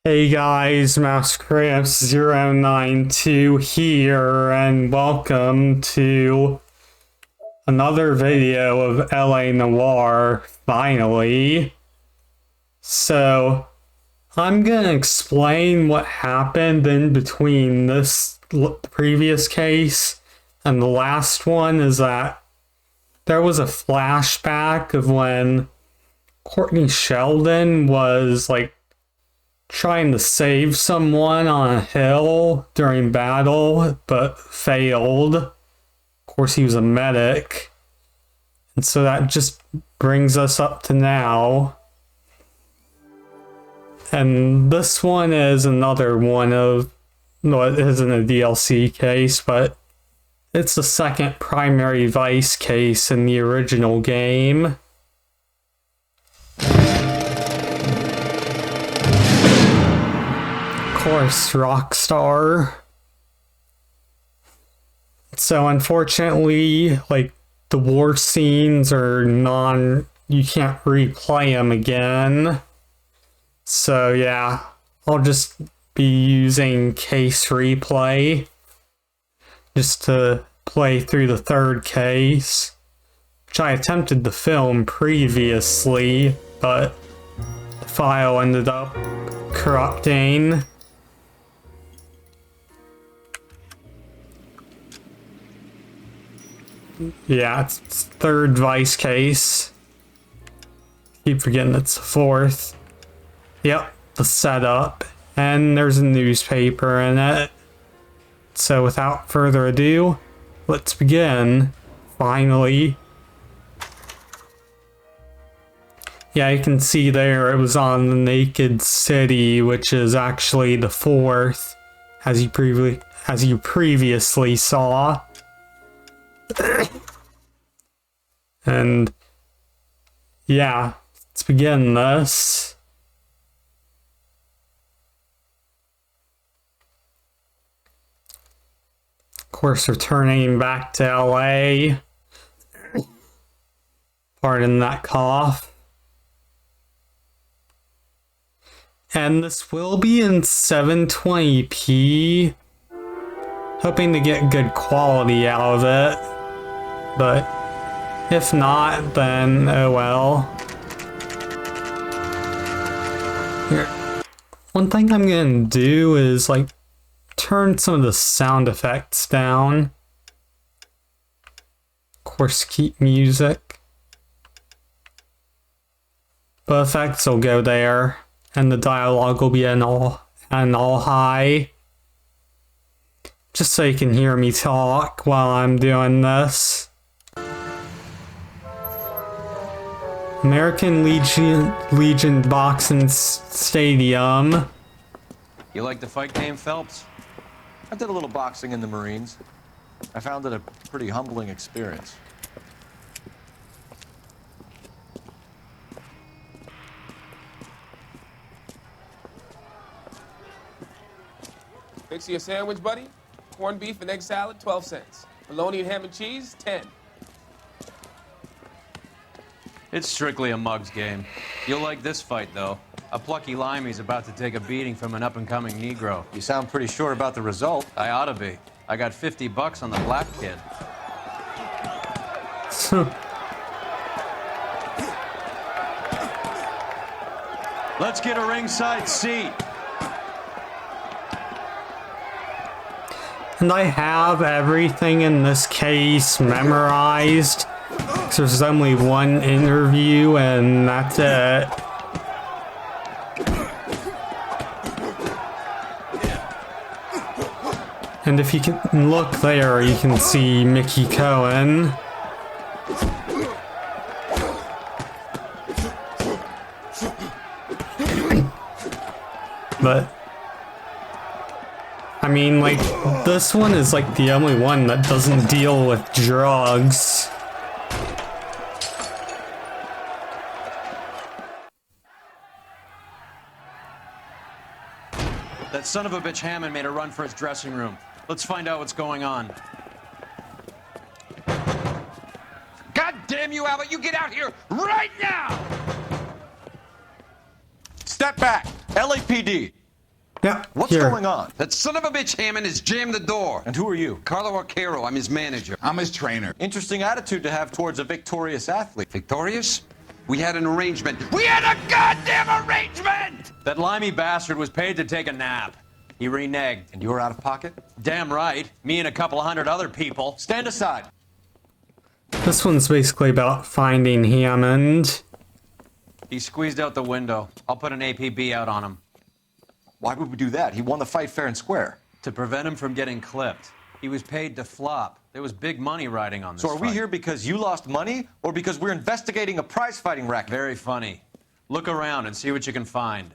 Hey guys, MouseCramps092 here, and welcome to another video of L.A Noire, finally. So, I'm gonna explain what happened in between this previous case and the last one. Is that there was a flashback of when Courtney Sheldon was trying to save someone on a hill during battle, but failed. Of course, he was a medic. And so that just brings us up to now. And this one is another one of, no, it isn't a DLC case, but it's the second primary vice case in the original game. Course, Rockstar. So unfortunately, the war scenes are you can't replay them again. So yeah, I'll just be using case replay just to play through the third case, which I attempted to film previously, but the file ended up corrupting. Yeah, it's third vice case. Keep forgetting it's fourth. Yep, the setup. And there's a newspaper in it. So without further ado, let's begin. Finally. Yeah, you can see there it was on the Naked City, which is actually the fourth, as you previously saw. And yeah, let's begin this. Of course, returning back to LA. Pardon that cough. And this will be in 720p. Hoping to get good quality out of it. But if not, then oh well. Here. One thing I'm gonna do is turn some of the sound effects down. Of course, keep music. But effects will go there, and the dialogue will be an all high. Just so you can hear me talk while I'm doing this. American Legion Boxing Stadium. You like the fight game, Phelps? I did a little boxing in the Marines. I found it a pretty humbling experience. Fix you a sandwich, buddy? Corned beef and egg salad, 12 cents. Bologna and ham and cheese, 10. It's strictly a mug's game. You'll like this fight, though. A plucky limey's about to take a beating from an up-and-coming Negro. You sound pretty sure about the result. I ought to be. I got $50 on the black kid. Let's get a ringside seat. And I have everything in this case memorized. So there's only one interview and that's it. And if you can look there, you can see Mickey Cohen. But I mean, this one is the only one that doesn't deal with drugs. That son of a bitch Hammond made a run for his dressing room. Let's find out what's going on. God damn you, Albert, you get out here right now! Step back! LAPD! Yeah, What's here. going on? That son of a bitch Hammond has jammed the door. And who are you? Carlo Arcaro, I'm his manager. I'm his trainer. Interesting attitude to have towards a victorious athlete. Victorious? We had an arrangement. We had a goddamn arrangement! That limey bastard was paid to take a nap. He reneged. And you're out of pocket? Damn right. Me and a couple hundred other people. Stand aside. This one's basically about finding Hammond. He squeezed out the window. I'll put an APB out on him. Why would we do that? He won the fight fair and square. To prevent him from getting clipped. He was paid to flop. There was big money riding on this So are we fight. here because you lost money or because we're investigating a prize-fighting racket? Very funny. Look around and see what you can find.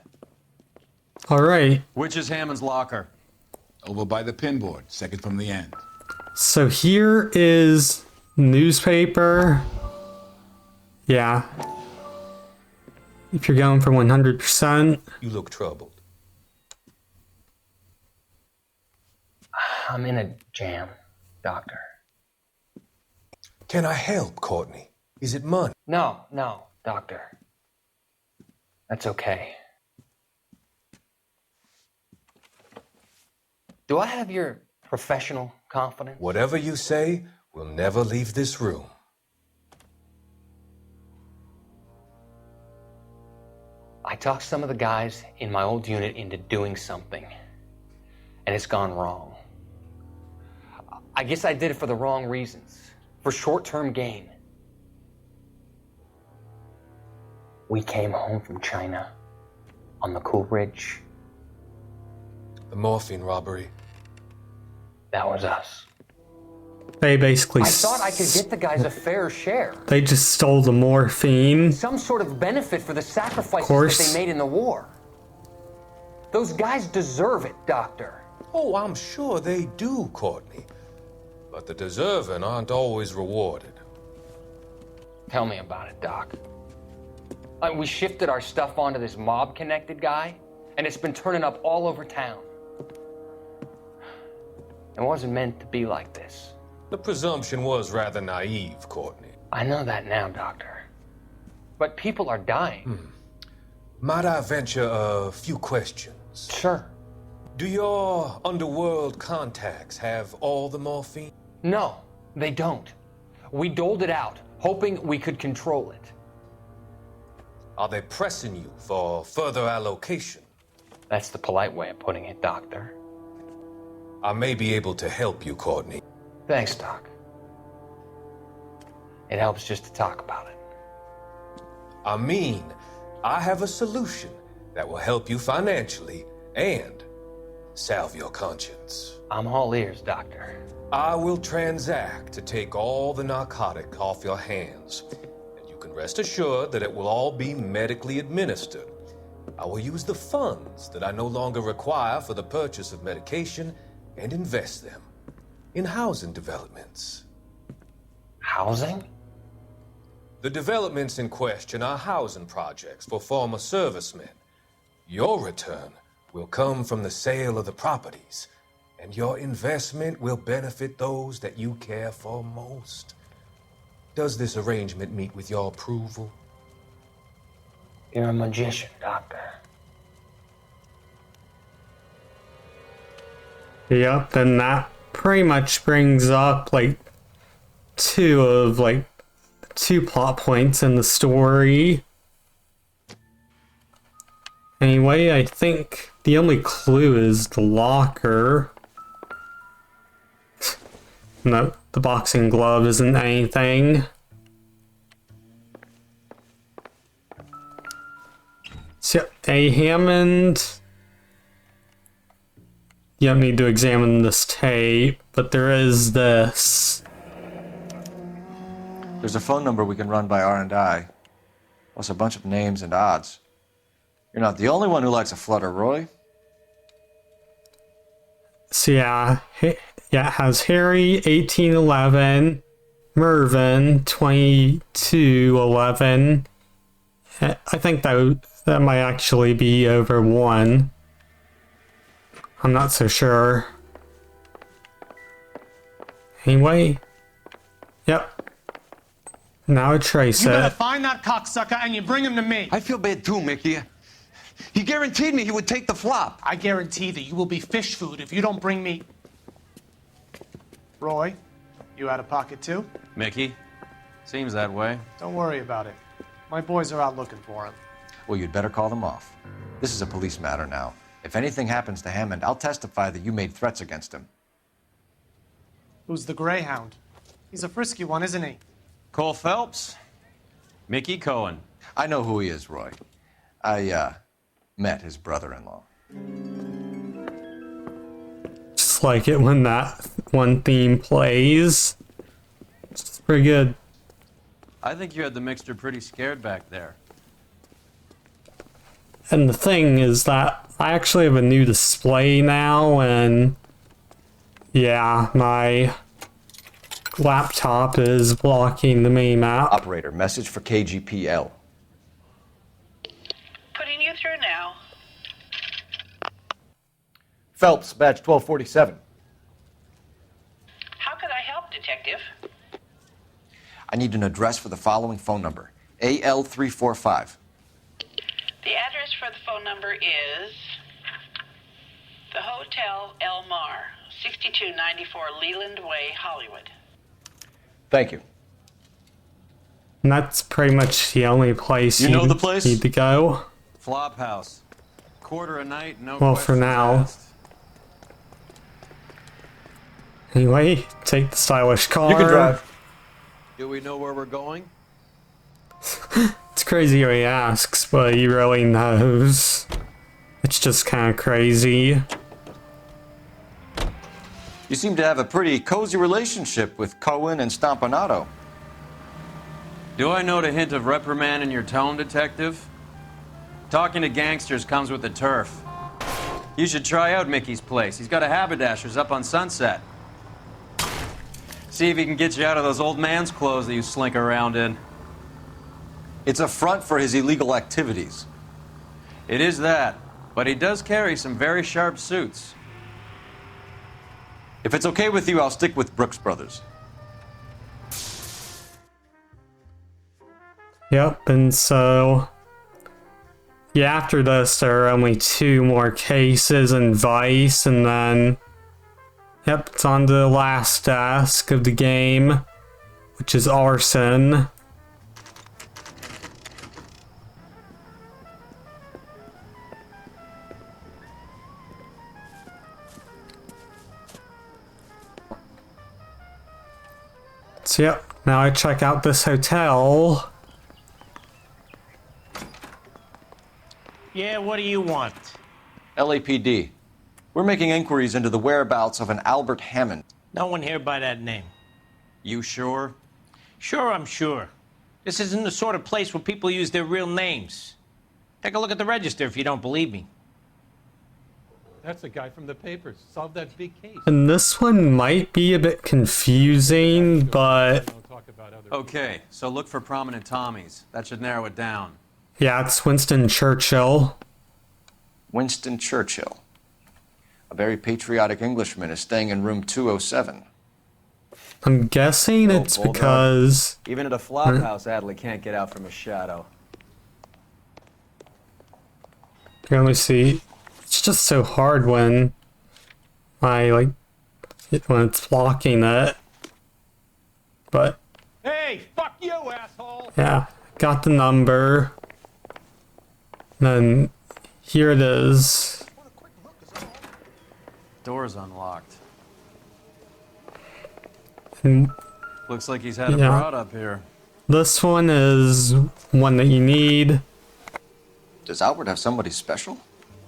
All right. Which is Hammond's locker? Over by the pinboard, second from the end. So here is newspaper. Yeah. If you're going for 100%. You look troubled. I'm in a jam, Doctor. Can I help, Courtney? Is it money? No, Doctor. That's okay. Do I have your professional confidence? Whatever you say, we'll never leave this room. I talked some of the guys in my old unit into doing something, and it's gone wrong. I guess I did it for the wrong reasons, for short-term gain. We came home from China on the Cool Ridge. The morphine robbery. That was us. They basically. I thought I could get the guys a fair share. They just stole the morphine. Some sort of benefit for the sacrifices Course. that they made in the war. Those guys deserve it, Doctor. Oh, I'm sure they do, Courtney. But the deserving aren't always rewarded. Tell me about it, Doc. We shifted our stuff onto this mob-connected guy, and it's been turning up all over town. It wasn't meant to be like this. The presumption was rather naive, Courtney. I know that now, Doctor. But people are dying. Might I venture a few questions? Sure. Do your underworld contacts have all the morphine? No, they don't. We doled it out, hoping we could control it. Are they pressing you for further allocation? That's the polite way of putting it, Doctor. I may be able to help you, Courtney. Thanks, Doc. It helps just to talk about it. I mean, I have a solution that will help you financially and salve your conscience. I'm all ears, Doctor. I will transact to take all the narcotic off your hands, and you can rest assured that it will all be medically administered. I will use the funds that I no longer require for the purchase of medication and invest them in housing developments. Housing? The developments in question are housing projects for former servicemen. Your return will come from the sale of the properties, and your investment will benefit those that you care for most. Does this arrangement meet with your approval? You're a magician, Doctor. Yep, then that pretty much brings up like two plot points in the story. Anyway, I think the only clue is the locker. No, the boxing glove isn't anything. So, A. Hammond. You don't need to examine this tape, but there is this. There's a phone number we can run by R&I, plus a bunch of names and odds. You're not the only one who likes a flutter, Roy. So yeah, it has Harry 1811, Mervyn 2211. I think that might actually be over one. I'm not so sure. Anyway, yep. Now I trace You better it. find that cocksucker and you bring him to me. I feel bad too, Mickey. He guaranteed me he would take the flop. I guarantee that you will be fish food if you don't bring me... Roy, you out of pocket too? Mickey? Seems that way. Don't worry about it. My boys are out looking for him. Well, you'd better call them off. This is a police matter now. If anything happens to Hammond, I'll testify that you made threats against him. Who's the Greyhound? He's a frisky one, isn't he? Cole Phelps? Mickey Cohen. I know who he is, Roy. I, met his brother-in-law. Just like it when that one theme plays. It's pretty good. I think you had the mixture pretty scared back there. And the thing is that I actually have a new display now, and yeah, my laptop is blocking the main map. Operator, message for KGPL. Putting you through now. Phelps, badge 1247. How could I help, Detective? I need an address for the following phone number. AL345. The address for the phone number is the Hotel L.A Noire, 6294 Leland Way, Hollywood. Thank you. And that's pretty much the only place You know the place? need to go. Flop house. Quarter a night, no Well, for questions now. asked. Anyway, take the stylish car. You can drive. Do we know where we're going? It's crazy how he asks, but he really knows. It's just kind of crazy. You seem to have a pretty cozy relationship with Cohen and Stompanato. Do I note a hint of reprimand in your tone, Detective? Talking to gangsters comes with the turf. You should try out Mickey's place. He's got a haberdasher's up on Sunset. See if he can get you out of those old man's clothes that you slink around in. It's a front for his illegal activities. It is that, but he does carry some very sharp suits. If it's okay with you, I'll stick with Brooks Brothers. Yep, and so... yeah, after this, there are only 2 more cases in Vice, and then... yep, it's on to the last task of the game, which is arson. So yep, now I check out this hotel. Yeah, what do you want? LAPD. We're making inquiries into the whereabouts of an Albert Hammond. No one here by that name. You sure? Sure, I'm sure. This isn't the sort of place where people use their real names. Take a look at the register if you don't believe me. That's the guy from the papers. Solved that big case. And this one might be a bit confusing, but... Okay, so look for prominent Tommies. That should narrow it down. yeah, it's Winston Churchill. Winston Churchill. A very patriotic Englishman is staying in room 207. I'm guessing it's because... even at a flop house, Adley can't get out from his shadow. Here, let me see. It's just so hard when when it's blocking it. But Hey, fuck you, asshole! yeah, got the number. Then here it is. Door's unlocked. And Looks like he's had a Yeah. broad up here. this one is one that you need. Does Albert have somebody special?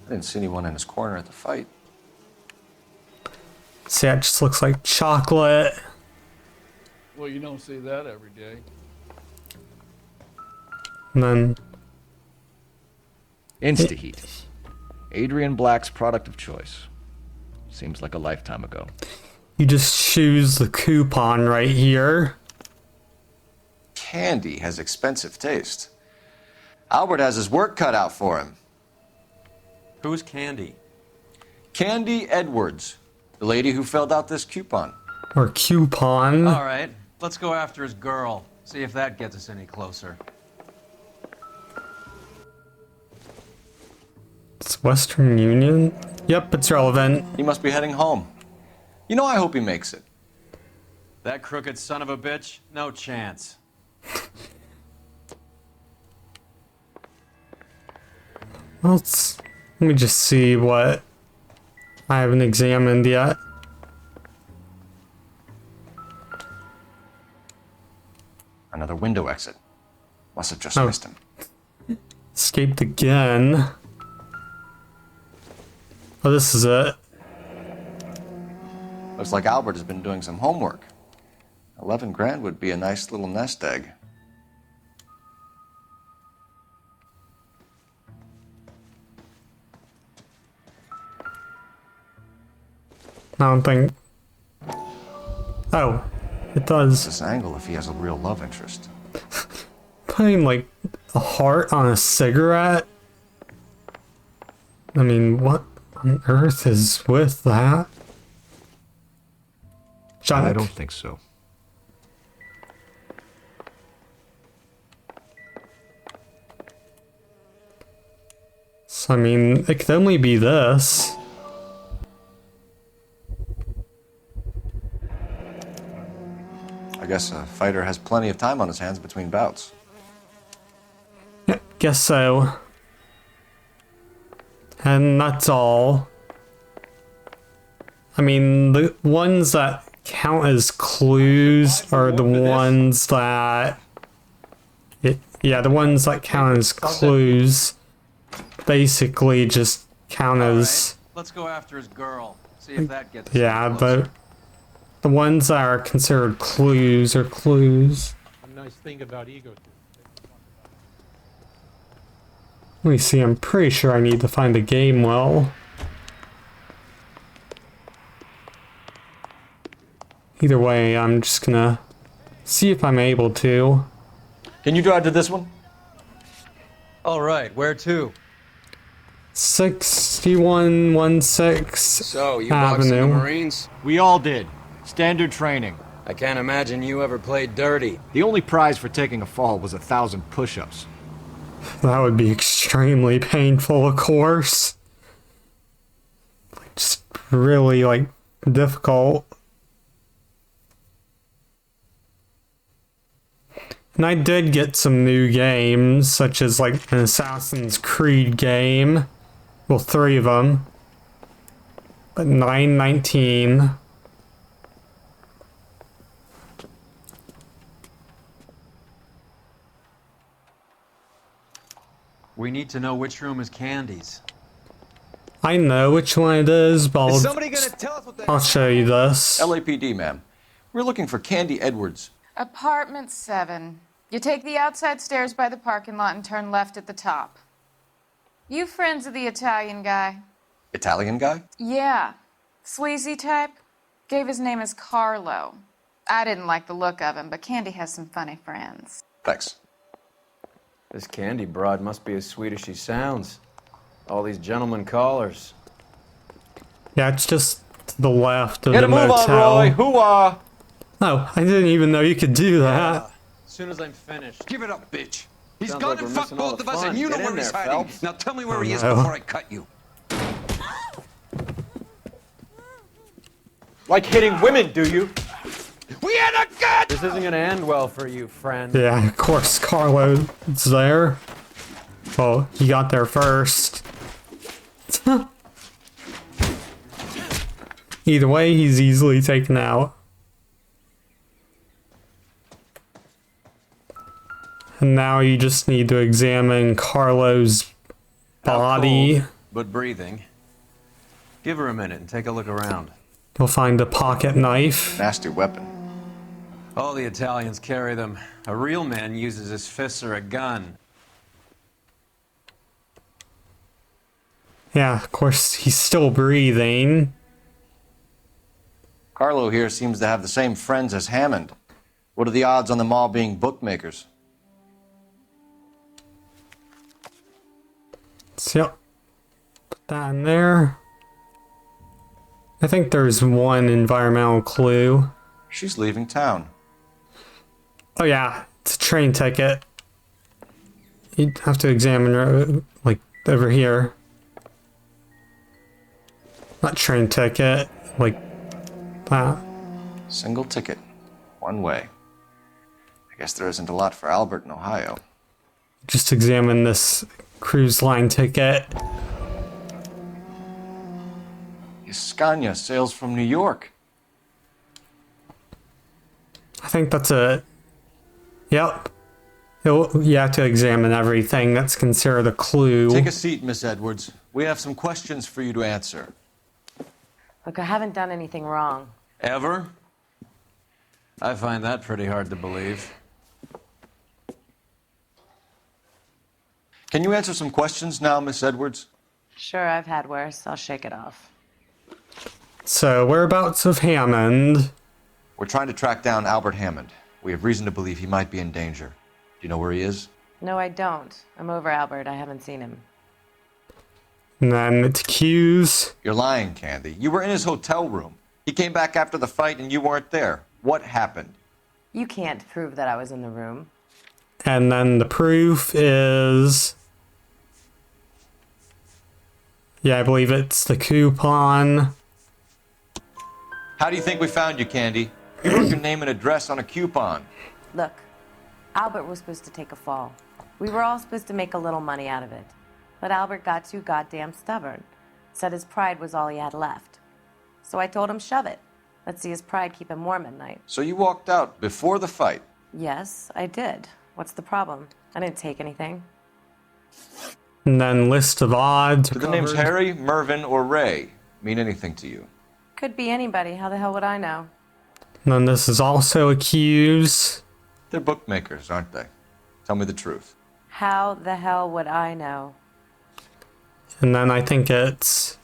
I didn't see anyone in his corner at the fight. See, it just looks like chocolate. Well, you don't see that every day. And then Instaheat. Adrian Black's product of choice. Seems like a lifetime ago. you just choose the coupon right here. Candy has expensive taste. Albert has his work cut out for him. Who's Candy? Candy Edwards, the lady who filled out this coupon. Or coupon. All right, let's go after his girl. See if that gets us any closer. It's Western Union? Yep, it's relevant. He must be heading home. You know, I hope he makes it. That crooked son of a bitch? No chance. Well, let me just see what I haven't examined yet. Another window exit. Must have just missed him. Escaped again. Oh, this is it. Looks like Albert has been doing some homework. 11 grand would be a nice little nest egg. I don't think... Oh, it does. This angle if he has a real love interest. Putting, like, a heart on a cigarette? I mean, what on earth is with that? I don't think so. So, I mean, it could only be this. I guess a fighter has plenty of time on his hands between bouts. Yeah, guess so. And that's all. I mean, the ones that count as clues are the ones that... yeah, the ones that count as clues basically just count as... Let's go after his girl. See if that gets... Yeah, but the ones that are considered clues are clues. A nice thing about ego. Let me see, I'm pretty sure I need to find a game well. Either way, I'm just gonna see if I'm able to. Can you drive to this one? All right, where to? 6116 So, you Avenue. boxed in the Marines? We all did. Standard training. I can't imagine you ever played dirty. The only prize for taking a fall was 1,000 push-ups. That would be extremely painful, of course. Just really, like, difficult. And I did get some new games, such as, like, an Assassin's Creed game. Well, 3 of them. But 919. We need to know which room is Candy's. I know which one it is, but I'll show you this. LAPD, ma'am. We're looking for Candy Edwards. Apartment 7. You take the outside stairs by the parking lot and turn left at the top. You friends of the Italian guy? Italian guy? Yeah. Sleazy type? Gave his name as Carlo. I didn't like the look of him, but Candy has some funny friends. Thanks. This Candy broad must be as sweet as she sounds. All these gentlemen callers. Yeah, it's just to the left of Get the a move motel. on, Roy. Hoo-ah! Oh, I didn't even know you could do that. As soon as I'm finished. Give it up, bitch. He's Sounds gone like and we're fucked missing all both the of us, fun. and you know Get in where he's there, hiding. Phelps. Now tell me where Oh, he is no. before I cut you. Like hitting women, do you? We had a gun! This isn't gonna end well for you, friend. Yeah, of course Carlo's there. Well, he got there first. Either way, he's easily taken out. And now you just need to examine Carlo's body. Cold, but breathing. Give her a minute and take a look around. You'll find a pocket knife. Nasty weapon. All the Italians carry them. A real man uses his fists or a gun. Yeah, of course, he's still breathing. Carlo here seems to have the same friends as Hammond. What are the odds on them all being bookmakers? So, yep. Put that in there. I think there's one environmental clue. She's leaving town. Oh yeah, it's a train ticket. You'd have to examine, like, over here. Not train ticket, like that. Single ticket. One way. I guess there isn't a lot for Albert in Ohio. Just examine this cruise line ticket. Scania sails from New York. I think that's it. Yep. You have to examine everything. That's considered a clue. Take a seat, Miss Edwards. We have some questions for you to answer. Look, I haven't done anything wrong. Ever? I find that pretty hard to believe. Can you answer some questions now, Miss Edwards? Sure, I've had worse. I'll shake it off. So, whereabouts of Hammond? We're trying to track down Albert Hammond. We have reason to believe he might be in danger. Do you know where he is? No, I don't. I'm over Albert. I haven't seen him. And then it's Q's. You're lying, Candy. You were in his hotel room. He came back after the fight and you weren't there. What happened? You can't prove that I was in the room. And then the proof is... Yeah, I believe it's the coupon. How do you think we found you, Candy? You wrote your name and address on a coupon. Look, Albert was supposed to take a fall. We were all supposed to make a little money out of it. But Albert got too goddamn stubborn. Said his pride was all he had left. So I told him, shove it. Let's see his pride keep him warm at night. So you walked out before the fight? Yes, I did. What's the problem? I didn't take anything. And then list of odds. Do the names Harry, Mervyn, or Ray mean anything to you? Could be anybody. How the hell would I know? And then this is also accused. They're bookmakers, aren't they? Tell me the truth. How the hell would I know? And then I think it's...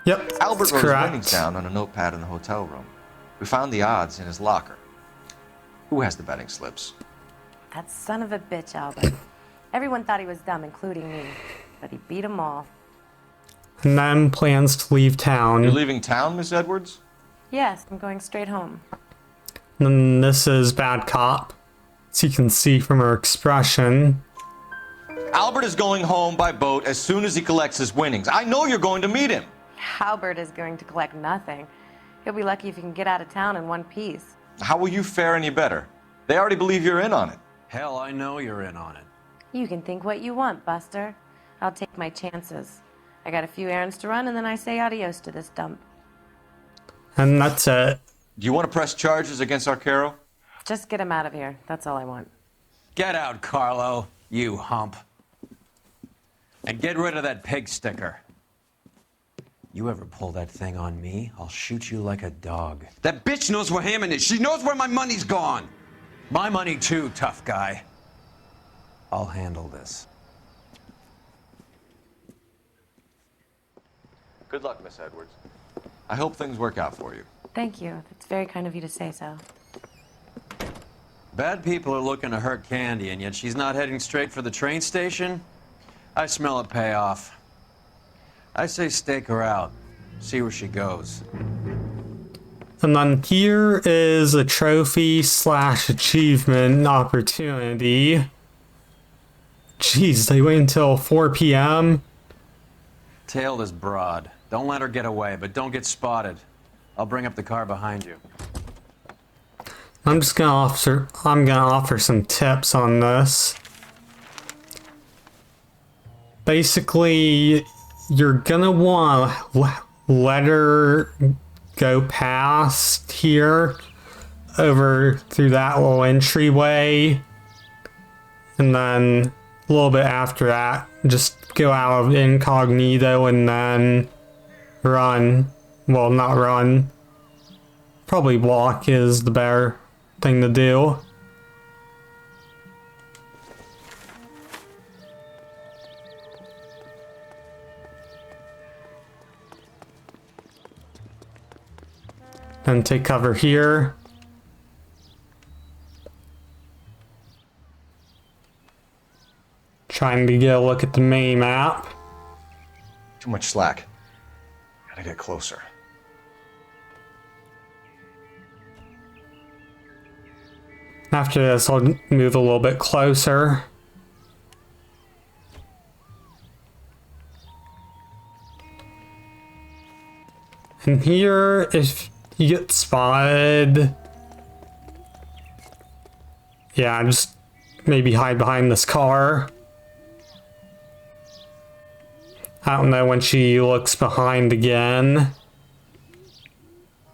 Yep, Albert that's wrote his correct. winnings down on a notepad in the hotel room. We found the odds in his locker. Who has the betting slips? That son of a bitch, Albert. Everyone thought he was dumb, including me. But he beat them all. And then plans to leave town. You're leaving town, Miss Edwards? Yes, I'm going straight home. And then this is Bad Cop. As you can see from her expression. Albert is going home by boat as soon as he collects his winnings. I know you're going to meet him. Albert is going to collect nothing. He'll be lucky if he can get out of town in one piece. How will you fare any better? They already believe you're in on it. Hell, I know you're in on it. You can think what you want, Buster. I'll take my chances. I got a few errands to run, and then I say adios to this dump. And that's it. Do you want to press charges against Arcaro? Just get him out of here. That's all I want. Get out, Carlo, you hump. And get rid of that pig sticker. You ever pull that thing on me, I'll shoot you like a dog. That bitch knows where Hammond is. She knows where my money's gone. My money too, tough guy. I'll handle this. Good luck, Miss Edwards. I hope things work out for you. Thank you. It's very kind of you to say so. Bad people are looking to hurt Candy, and yet she's not heading straight for the train station? I smell a payoff. I say stake her out. See where she goes. And then here is a trophy / achievement opportunity. Jeez, they wait until 4 p.m. Tail this broad. Don't let her get away, but don't get spotted. I'll bring up the car behind you. I'm gonna offer some tips on this. Basically, you're gonna want to let her go past here, over through that little entryway, and then a little bit after that, just go out of incognito and then run. Well, not run. Probably walk is the better thing to do. Then take cover here. Trying to get a look at the main map. Too much slack. Gotta get closer. After this, I'll move a little bit closer. And here, if you get spotted... Yeah, just maybe hide behind this car. I don't know when she looks behind again.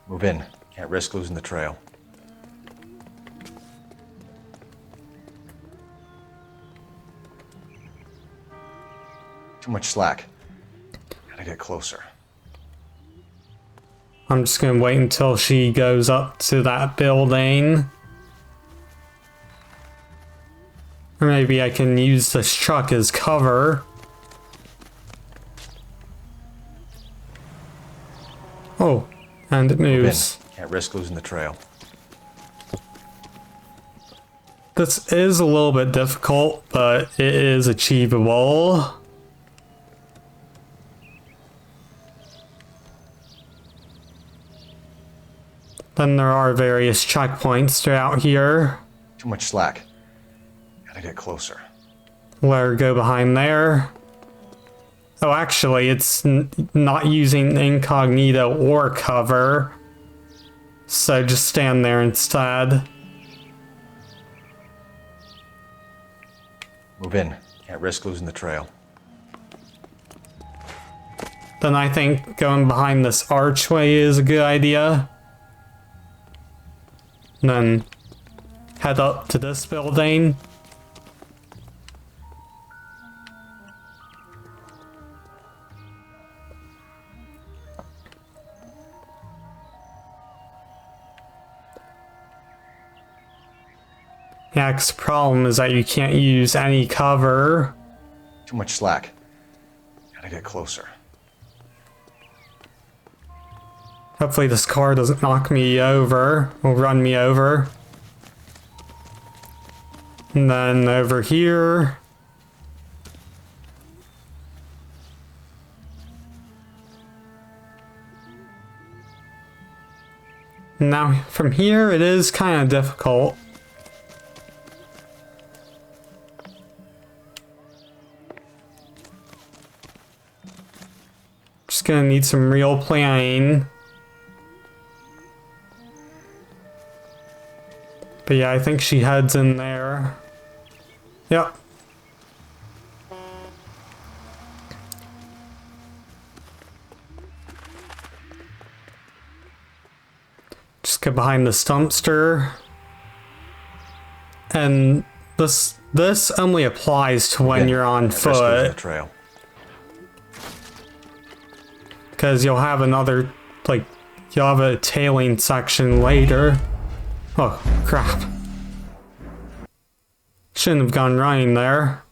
Move in. Can't risk losing the trail. Too much slack. Gotta get closer. I'm just gonna wait until she goes up to that building. Or maybe I can use this truck as cover. Oh, and it moves. Can't risk losing the trail. This is a little bit difficult, but it is achievable. Then there are various checkpoints throughout here. Too much slack. Gotta get closer. Let her go behind there. Oh, actually, it's not using incognito or cover. So just stand there instead. Move in. Can't risk losing the trail. Then I think going behind this archway is a good idea. And then head up to this building. Yeah, 'cause the problem is that you can't use any cover. Too much slack. Gotta get closer. Hopefully this car doesn't knock me over or run me over. And then over here. Now from here it is kind of difficult. Just gonna need some real planning. But yeah, I think she heads in there. Yep. Just get behind this dumpster. And this only applies to when you're on foot. Trail. Because you'll have another, like, you'll have a tailing section later. Oh, crap. Shouldn't have gone running there.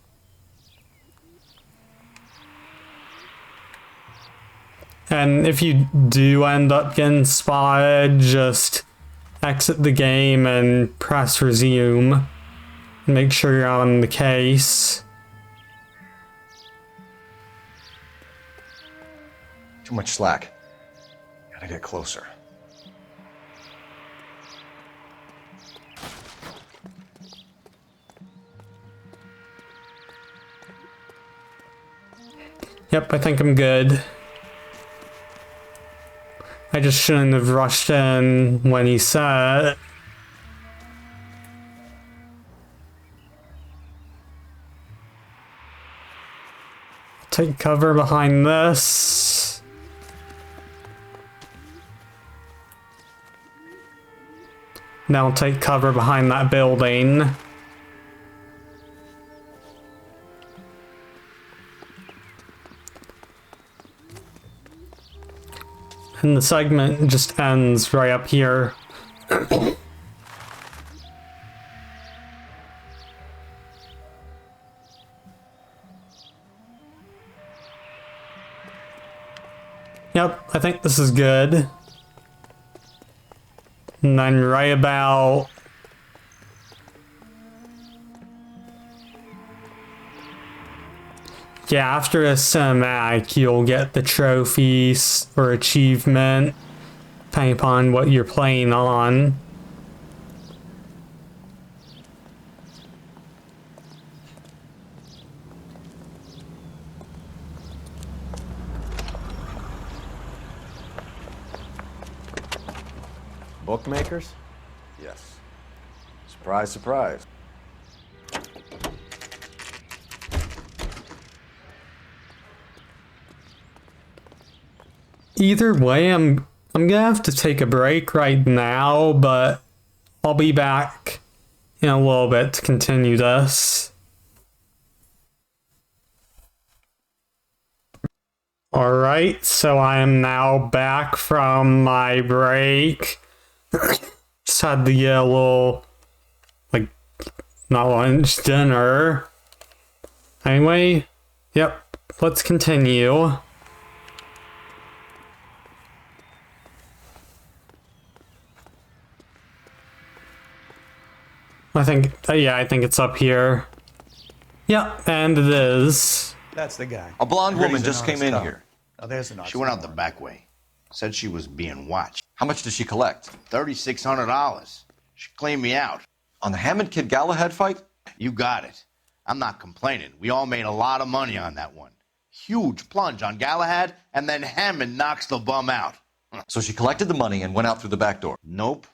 And if you do end up getting spotted, just exit the game and press resume. Make sure you're on the case. Too much slack. Gotta get closer. Yep, I think I'm good. I just shouldn't have rushed in when he said it. Take cover behind this. Now take cover behind that building. And the segment just ends right up here. Yep, I think this is good. And then right about... Yeah, after a cinematic, you'll get the trophies or achievement, depending upon what you're playing on. Bookmakers? Yes. Surprise, surprise. Either way, I'm gonna have to take a break right now, but I'll be back in a little bit to continue this. Alright, so I am now back from my break. Just had to get a little, like, not lunch, dinner. Anyway, yep, let's continue. I think it's up here. Yep, and it is. That's the guy. A blonde woman just came in here. Oh, there's an She went out the back way. Said she was being watched. How much did she collect? $3,600. She cleaned me out. On the Hammond Kid Galahad fight? You got it. I'm not complaining. We all made a lot of money on that one. Huge plunge on Galahad, and then Hammond knocks the bum out. So she collected the money and went out through the back door? Nope.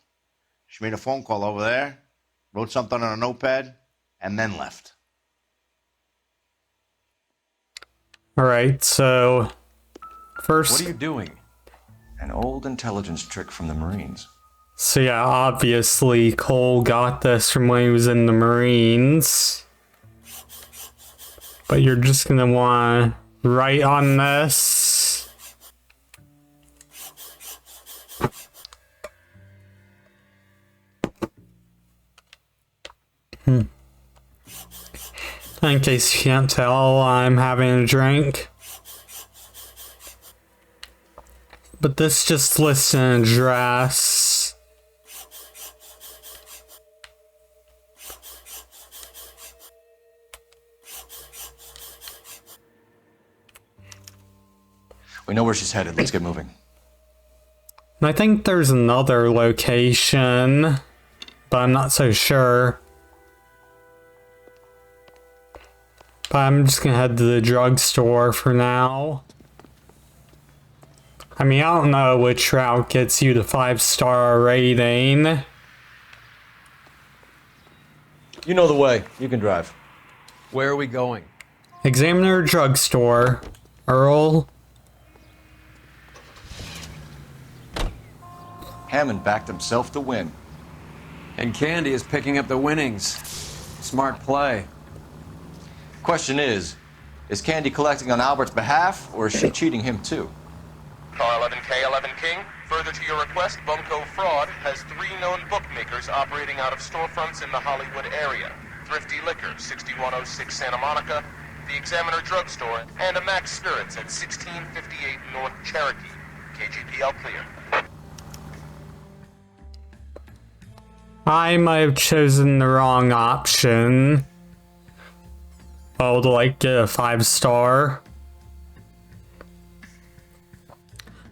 She made a phone call over there, wrote something on a notepad, and then left. Alright, so first... What are you doing? An old intelligence trick from the Marines. So yeah, obviously Cole got this from when he was in the Marines. But you're just gonna want to write on this. In case you can't tell, I'm having a drink. But this just lists an address. We know where she's headed. Let's get moving. And I think there's another location, but I'm not so sure. But I'm just gonna head to the drugstore for now. I mean, I don't know which route gets you the 5-star rating. You know the way. You can drive. Where are we going? Examiner drugstore. Earl. Hammond backed himself to win. And Candy is picking up the winnings. Smart play. Question is Candy collecting on Albert's behalf, or is she cheating him too? Car 11K11 King, further to your request, Bumco Fraud has 3 known bookmakers operating out of storefronts in the Hollywood area. Thrifty Liquor, 6106 Santa Monica, the Examiner Drugstore, and a Max Spirits at 1658 North Cherokee. KGPL clear. I might have chosen the wrong option. Oh, to like get a 5-star.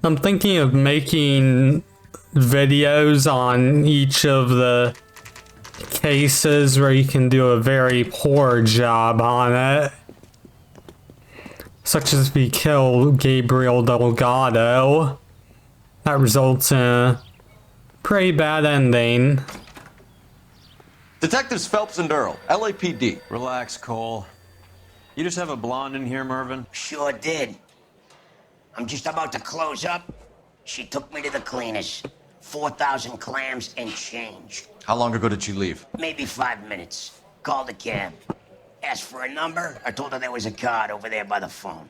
I'm thinking of making videos on each of the cases where you can do a very poor job on it. Such as we kill Gabriel Delgado. That results in a pretty bad ending. Detectives Phelps and Earl, LAPD. Relax, Cole. You just have a blonde in here, Mervyn? Sure did. I'm just about to close up. She took me to the cleaners. 4,000 clams and change. How long ago did she leave? Maybe 5 minutes. Called a cab. Asked for a number. I told her there was a card over there by the phone.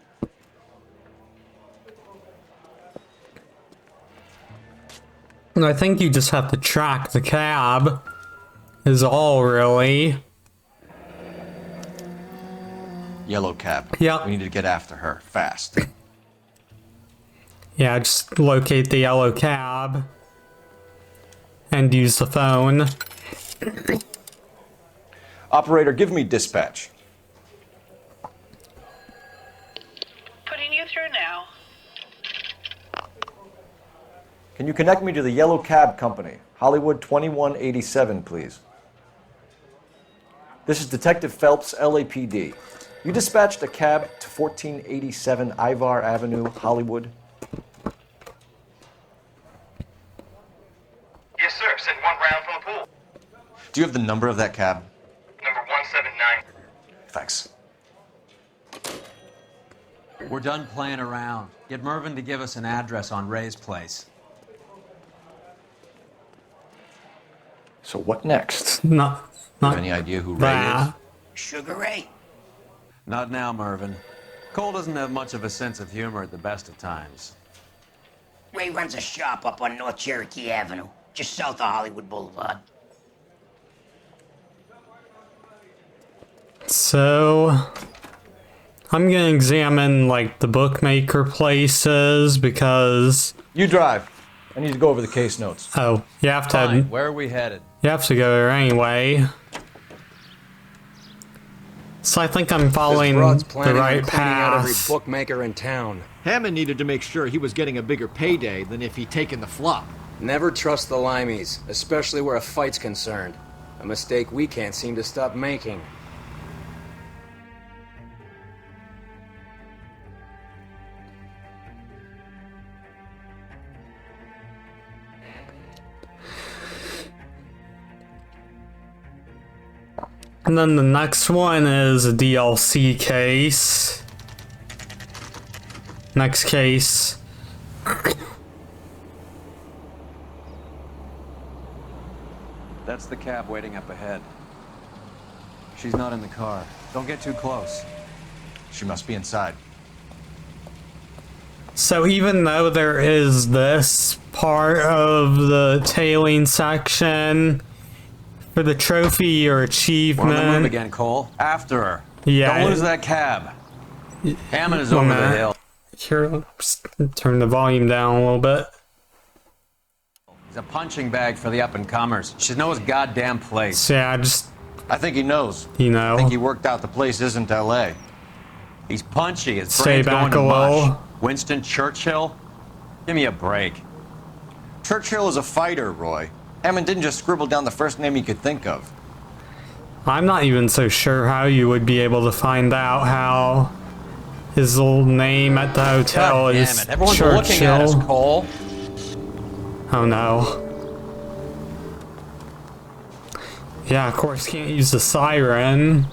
And I think you just have to track the cab. Is all, really. Yellow cab. Yep. We need to get after her, fast. Yeah, just locate the yellow cab. And use the phone. Operator, give me dispatch. Putting you through now. Can you connect me to the Yellow Cab Company, Hollywood 2187, please? This is Detective Phelps, LAPD. You dispatched a cab to 1487 Ivar Avenue, Hollywood? Yes, Do you have the number of that cab? Number 179. Thanks. We're done playing around. Get Mervyn to give us an address on Ray's place. So what next? Not Any idea who Ray is? Sugar Ray. Not now, Mervyn. Cole doesn't have much of a sense of humor at the best of times. Ray runs a shop up on North Cherokee Avenue, just south of Hollywood Boulevard. So, I'm gonna examine, like, the bookmaker places, because... You drive. I need to go over the case notes. Oh, you have to... Fine. Where are we headed? You have to go there anyway. So I think I'm following the right out every path. bookmaker in town. Hammond needed to make sure he was getting a bigger payday than if he'd taken the flop. Never trust the limeys, especially where a fight's concerned. A mistake we can't seem to stop making. And then the next one is a DLC case. Next case. That's the cab waiting up ahead. She's not in the car. Don't get too close. She must be inside. So even though there is this part of the tailing section for the trophy or achievement... We're on the move again, Cole. After her. Yeah. Don't lose that cab. Hammond is over the hill. Here, let's turn the volume down a little bit. He's a punching bag for the up-and-comers. Should know his goddamn place. So yeah, I think he knows. You know. I think he worked out the place isn't L.A. He's punchy. His Stay brain's going back to a mush. little. Winston Churchill? Give me a break. Churchill is a fighter, Roy. Hammond didn't just scribble down the first name he could think of. I'm not even so sure how you would be able to find out how his old name at the hotel God is damn it. Everyone's Churchill. looking at us, Cole. Oh no. Yeah, of course, can't use the siren.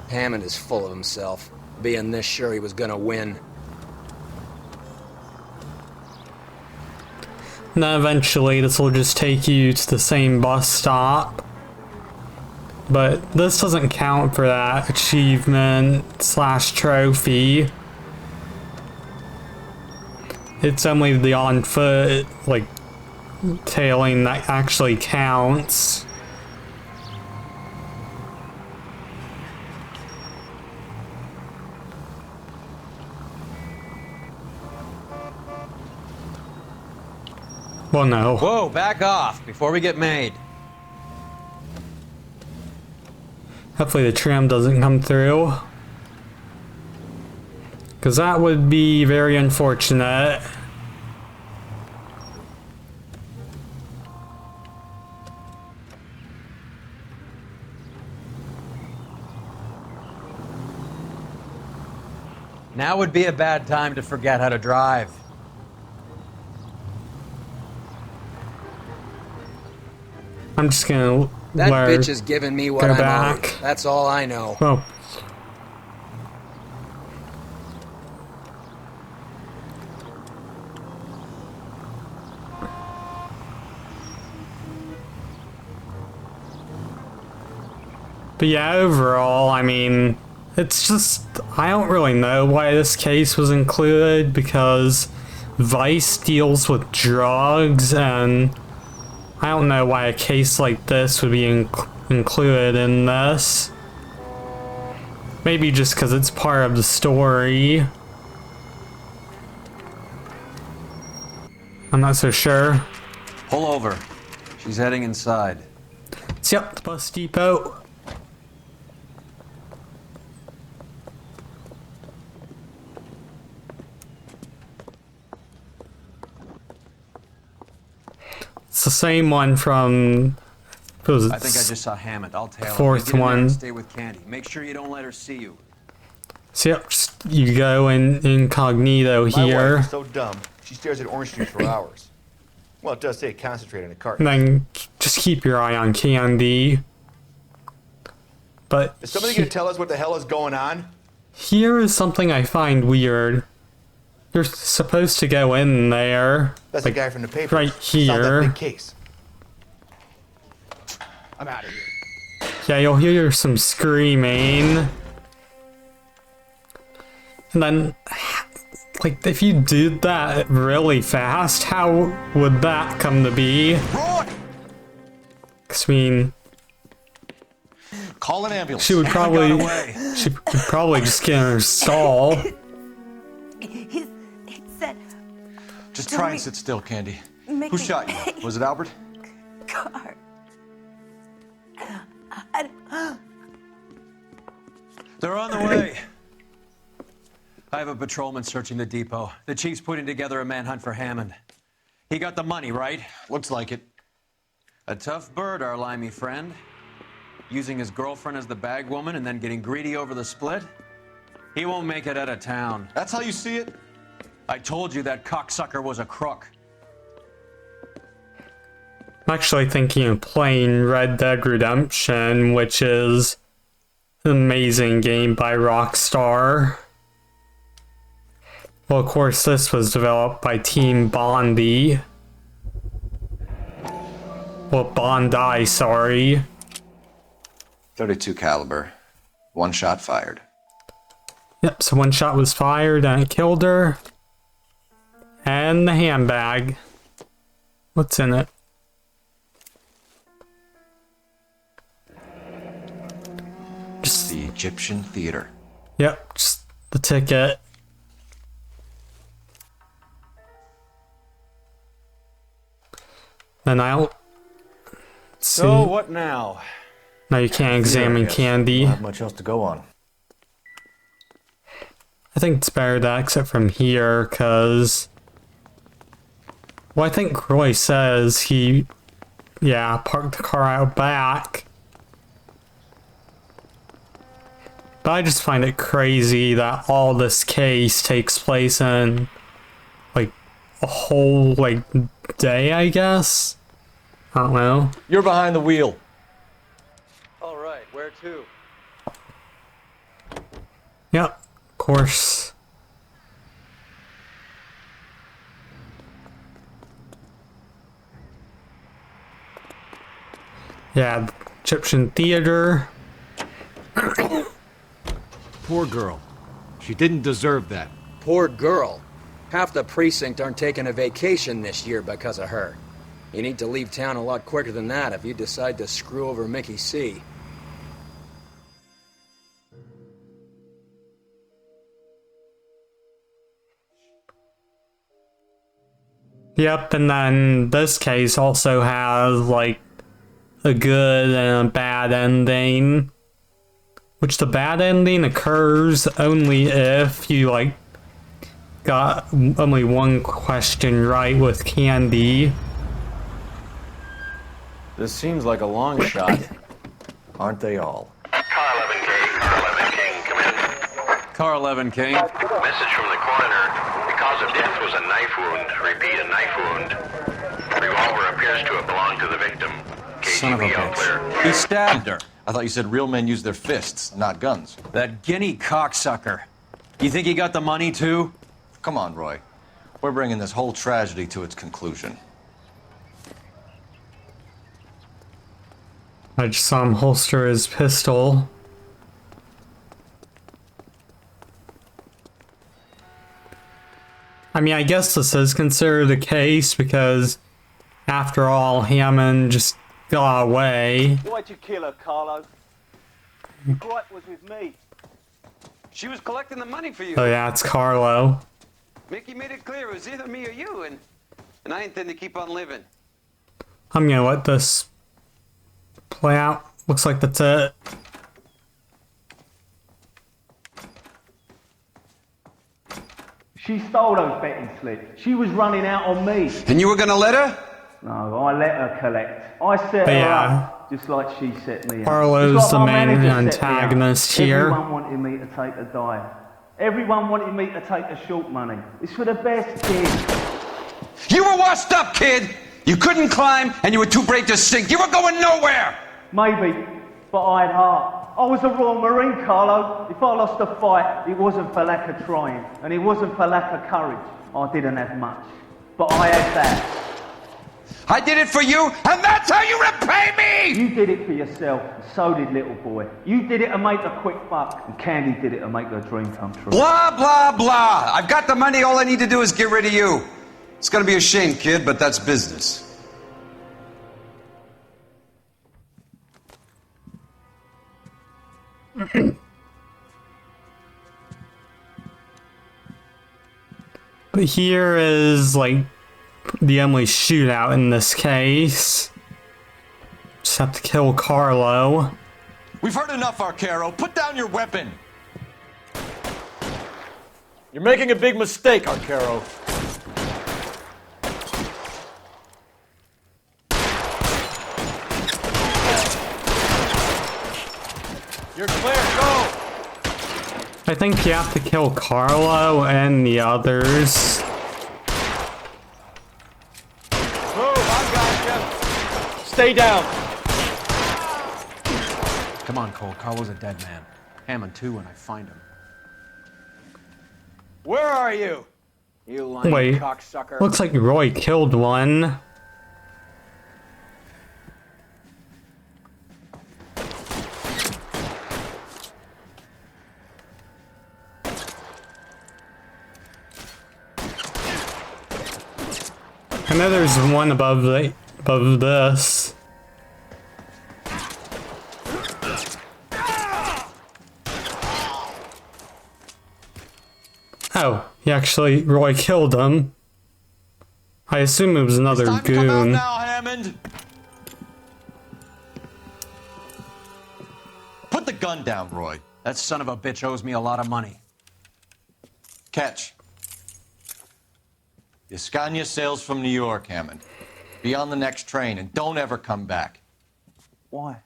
Hammond is full of himself, being this sure he was gonna win. And then eventually this will just take you to the same bus stop. But this doesn't count for that achievement / trophy. It's only the on foot, like, tailing that actually counts. Well, no. Whoa, back off before we get made. Hopefully the tram doesn't come through. Because that would be very unfortunate. Now would be a bad time to forget how to drive. I'm just gonna That let bitch is giving me what go I'm back. owed. That's all I know. Oh. But yeah, overall, I mean, it's just, I don't really know why this case was included, because Vice deals with drugs, and I don't know why a case like this would be included in this. Maybe just because it's part of the story. I'm not so sure. Pull over. She's heading inside. Yep, the bus depot. It's the same one from. I think I just saw Hammond. I'll tail her. Fourth Get in there one. and stay with Candy. Make sure you don't let her see you. So yep, just, you go in incognito My here. wife is so dumb, she stares at orange juice for hours. Well, it does say concentrate in a cart. And then just keep your eye on Candy. But Is somebody going to tell us what the hell is going on? here is something I find weird. You're supposed to go in there. That's the guy from the paper. Right Solve that here. big case. I'm out of here. Yeah, you'll hear some screaming. And then, like, if you did that really fast, how would that come to be? 'Cause, I mean, Call an ambulance. she would probably just get in her stall. He said, Just try and sit still, Candy. Who shot you? Was it Albert? car. They're on the way. I have a patrolman searching the depot. The chief's putting together a manhunt for Hammond. He got the money, right? Looks like it. A tough bird, our limey friend. Using his girlfriend as the bag woman and then getting greedy over the split. He won't make it out of town. That's how you see it? I told you that cocksucker was a crook. I'm actually thinking of playing Red Dead Redemption, which is an amazing game by Rockstar. Well, of course, this was developed by Team Bondi. Well, Bondi, sorry. 32 caliber. One shot fired. Yep, so one shot was fired and it killed her. And the handbag. What's in it? Just the Egyptian theater. Yep, just the ticket. Then I'll see. So what now? Now you can't examine Candy. Not much else to go on. I think it's better to exit from here, because... Well, I think Roy says he... Yeah, parked the car out back. But I just find it crazy that all this case takes place in... like, a whole, like, day, I guess? I don't know. You're behind the wheel. All right, where to? Yep, of course. Yeah, the Egyptian theater. Poor girl. She didn't deserve that. Poor girl. Half the precinct aren't taking a vacation this year because of her. You need to leave town a lot quicker than that if you decide to screw over Mickey C. Yep, and then this case also has, like, a good and a bad ending. Which the bad ending occurs only if you, like, got only one question right with Candy. This seems like a long shot. Aren't they all? Car 11 King. Message from the coroner. The cause of death was a knife wound. Repeat, a knife wound. Revolver appears to have belonged to the victim. Son of a KGB all clear. bitch. He stabbed her. I thought you said real men use their fists, not guns. That guinea cocksucker. You think he got the money too? Come on, Roy. We're bringing this whole tragedy to its conclusion. I just saw him holster his pistol. I mean, I guess this is considered a case because, after all, Hammond just got away. Why'd you kill her, Carlo? The gripe was with me. She was collecting the money for you. Oh yeah, it's Carlo. Mickey made it clear it was either me or you, and I intend to keep on living. I'm gonna let this play out. Looks like that's it. She stole those betting slips. She was running out on me. And you were gonna let her? No, I let her collect. I set her up just like she set me up. Carlo's It's like the my main manager set me up. antagonist here. Everyone wanted me to take a dive. Everyone wanted me to take the short money. It's for the best kid. You were washed up, kid! You couldn't climb, and you were too brave to sink. You were going nowhere! Maybe, but I had heart. I was a Royal Marine, Carlo. If I lost a fight, it wasn't for lack of trying, and it wasn't for lack of courage. I didn't have much, but I had that. I did it for you, and that's how you repay me! You did it for yourself, and so did little boy. You did it to make a quick buck, and Candy did it to make her dream come true. Blah, blah, blah. I've got the money. All I need to do is get rid of you. It's gonna be a shame, kid, but that's business. But here is, like, the only shootout in this case. Just have to kill Carlo. We've heard enough, Arcaro. Put down your weapon. You're making a big mistake, Arcaro. You're clear, go! I think you have to kill Carlo and the others. Stay down. Come on, Cole. Carlo's a dead man. Hammond too when I find him. Where are you? You lying Wait, cocksucker. looks like Roy killed one. I know there's one above this. Oh, Roy killed him. I assume it was another It's time to come out goon. now, Hammond. Put the gun down, Roy. That son of a bitch owes me a lot of money. Catch. Escania sails from New York, Hammond. Be on the next train and don't ever come back. Why?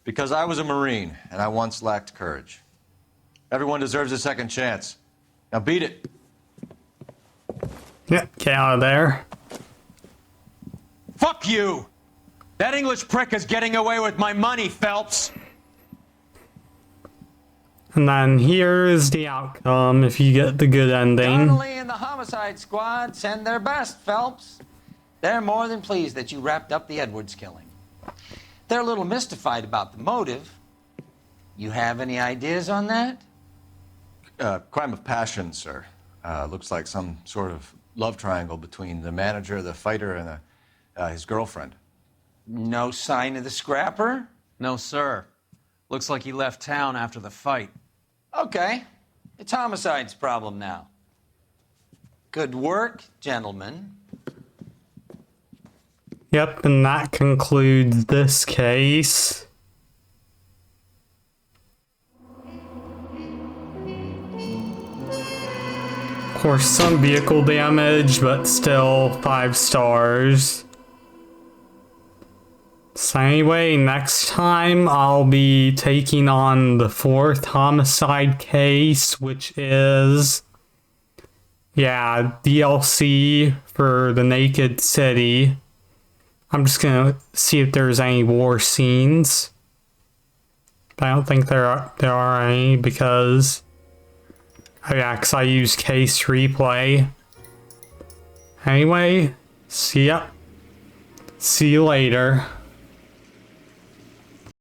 Because I was a Marine and I once lacked courage. Everyone deserves a second chance. Now beat it. Yep, get out of there. Fuck you! That English prick is getting away with my money, Phelps! And then here's the outcome if you get the good ending. Donnelly and the homicide squad send their best, Phelps. They're more than pleased that you wrapped up the Edwards killing. They're a little mystified about the motive. You have any ideas on that? Crime of passion, sir. Looks like some sort of love triangle between the manager, the fighter, and his girlfriend. No sign of the scrapper? No, sir. Looks like he left town after the fight. Okay. It's homicide's problem now. Good work, gentlemen. Yep, and that concludes this case. Of course, some vehicle damage, but still 5 stars. So anyway, next time I'll be taking on the 4th homicide case, which is, DLC for the Naked City. I'm just gonna see if there's any war scenes. But I don't think there are any because, because I use case replay. Anyway, see ya. See you later.